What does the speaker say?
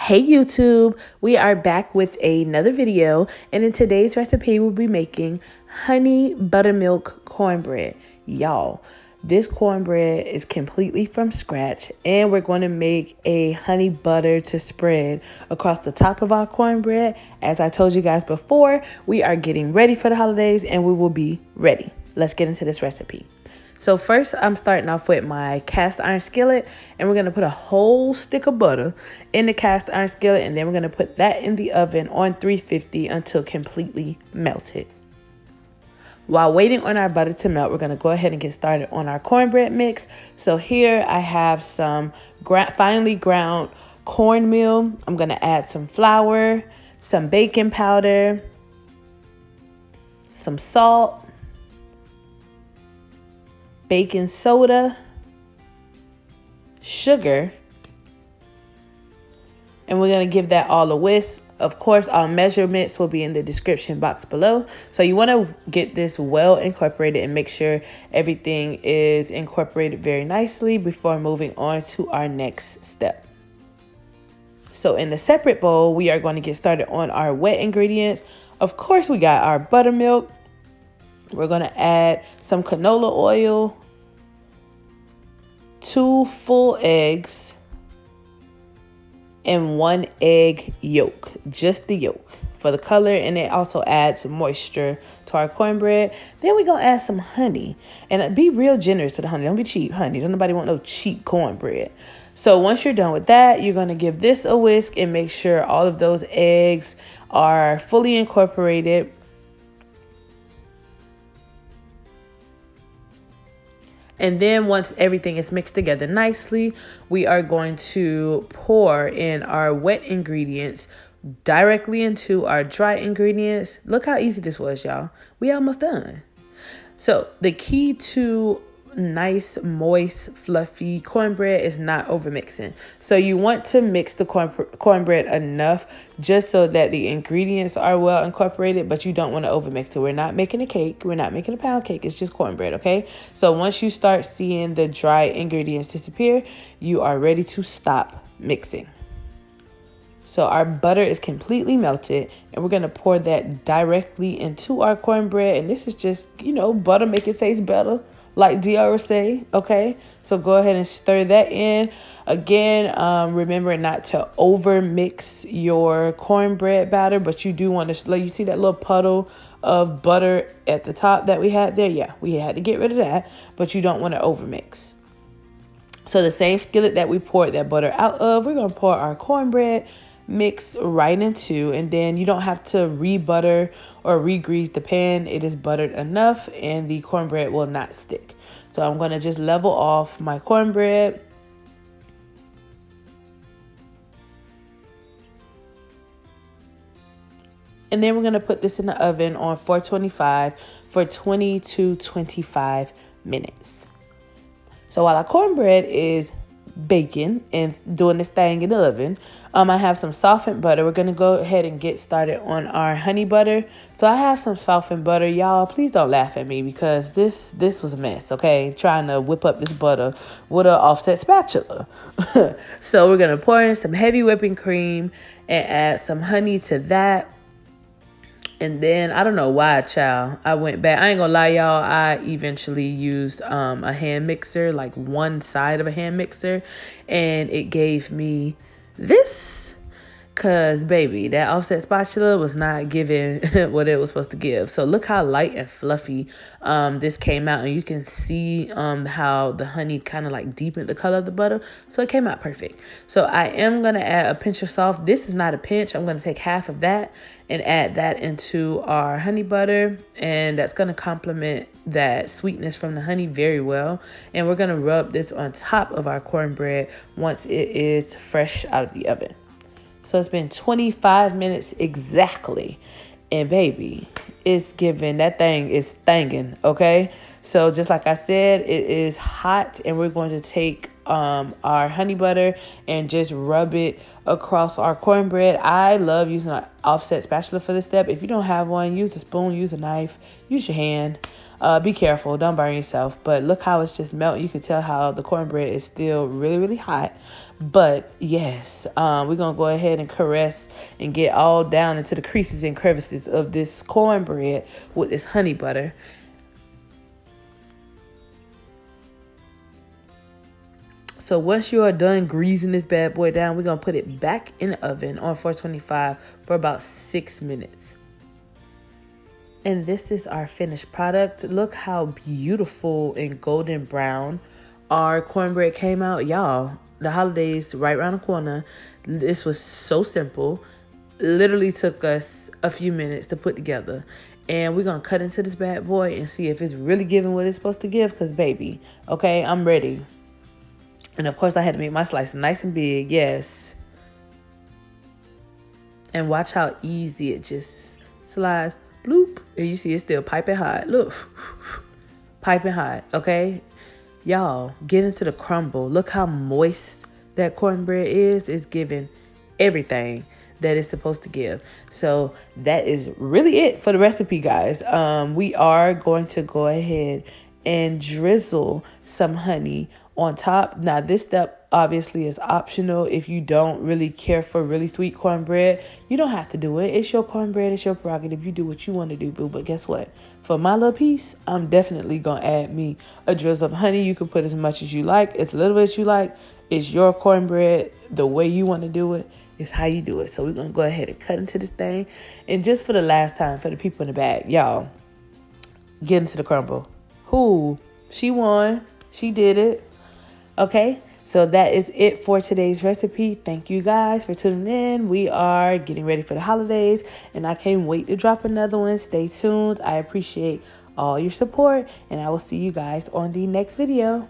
Hey YouTube, we are back with another video, and in today's recipe we'll be making honey buttermilk cornbread. Y'all, this cornbread is completely from scratch, and we're going to make a honey butter to spread across the top of our cornbread. As I told you guys before, we are getting ready for the holidays and we will be ready. Let's get into this recipe. So first, I'm starting off with my cast iron skillet, and we're going to put a whole stick of butter in the cast iron skillet, and then we're going to put that in the oven on 350 until completely melted. While waiting on our butter to melt, we're going to go ahead and get started on our cornbread mix. So here I have some finely ground cornmeal. I'm going to add some flour, some baking powder, some salt, baking soda, sugar, and we're going to give that all a whisk. Of course, our measurements will be in the description box below. So you want to get this well incorporated and make sure everything is incorporated very nicely before moving on to our next step. So in the separate bowl, we are going to get started on our wet ingredients. Of course, we got our buttermilk. We're going to add some canola oil, 2 full eggs, and 1 egg yolk, just the yolk for the color, and it also adds moisture to our cornbread. Then we're going to add some honey, and be real generous to the honey. Don't be cheap, honey. Don't nobody want no cheap cornbread. So once you're done with that, you're going to give this a whisk and make sure all of those eggs are fully incorporated. And then once everything is mixed together nicely, we are going to pour in our wet ingredients directly into our dry ingredients. Look how easy this was, y'all. We almost done. So the key to nice, moist, fluffy cornbread is not over mixing. So you want to mix the cornbread enough just so that the ingredients are well incorporated, but you don't want to over mix it. We're not making a cake. We're not making a pound cake. It's just cornbread, okay? So once you start seeing the dry ingredients disappear, you are ready to stop mixing. So our butter is completely melted, and we're going to pour that directly into our cornbread. And this is just, butter make it taste better, like Dior say, okay? So go ahead and stir that in. Again, remember not to over mix your cornbread batter, but you do want to, you see that little puddle of butter at the top that we had there? Yeah, we had to get rid of that, but you don't want to over mix. So the same skillet that we poured that butter out of, we're going to pour our cornbread mix right into, and then you don't have to re-butter or re-grease the pan. It is buttered enough and the cornbread will not stick. So I'm going to just level off my cornbread. And then we're going to put this in the oven on 425 for 20 to 25 minutes. So while our cornbread is baking and doing this thing in the oven, I have some softened butter. We're going to go ahead and get started on our honey butter. So I have some softened butter. Y'all, please don't laugh at me because this was a mess, okay? Trying to whip up this butter with an offset spatula. So we're going to pour in some heavy whipping cream and add some honey to that. And then, I don't know why, child, I went back. I ain't gonna lie, y'all. I eventually used a hand mixer, like one side of a hand mixer. And it gave me this. Because, baby, that offset spatula was not giving what it was supposed to give. So look how light and fluffy this came out. And you can see how the honey kind of like deepened the color of the butter. So it came out perfect. So I am going to add a pinch of salt. This is not a pinch. I'm going to take half of that and add that into our honey butter. And that's going to complement that sweetness from the honey very well. And we're going to rub this on top of our cornbread once it is fresh out of the oven. So it's been 25 minutes exactly. And baby, it's giving, that thing is thangin', okay? So just like I said, it is hot, and we're going to take our honey butter and just rub it across our cornbread. I love using an offset spatula for this step. If you don't have one, use a spoon, use a knife, use your hand. Be careful, don't burn yourself. But look how it's just melting. You can tell how the cornbread is still really, really hot. But yes, we're going to go ahead and caress and get all down into the creases and crevices of this cornbread with this honey butter. So once you are done greasing this bad boy down, we're going to put it back in the oven on 425 for about 6 minutes. And this is our finished product. Look how beautiful and golden brown our cornbread came out. Y'all, the holidays right around the corner. This was so simple. Literally took us a few minutes to put together. And we're going to cut into this bad boy and see if it's really giving what it's supposed to give. Because, baby, okay, I'm ready. And, of course, I had to make my slice nice and big. Yes. And watch how easy it just slides. Bloop. And you see it's still piping hot. Look. Piping hot. Okay. Y'all, get into the crumble. Look how moist that cornbread is. It's giving everything that it's supposed to give. So that is really it for the recipe, guys. We are going to go ahead and drizzle some honey on top. Now, this step obviously is optional. If you don't really care for really sweet cornbread, you don't have to do it. It's your cornbread. It's your prerogative. You do what you want to do, boo. But guess what? For my little piece, I'm definitely going to add me a drizzle of honey. You can put as much as you like, as little as you like. It's your cornbread. The way you want to do it is how you do it. So we're going to go ahead and cut into this thing. And just for the last time, for the people in the back, y'all, get into the crumble. Who? She won. She did it. Okay, so that is it for today's recipe. Thank you guys for tuning in. We are getting ready for the holidays, and I can't wait to drop another one. Stay tuned. I appreciate all your support, and I will see you guys on the next video.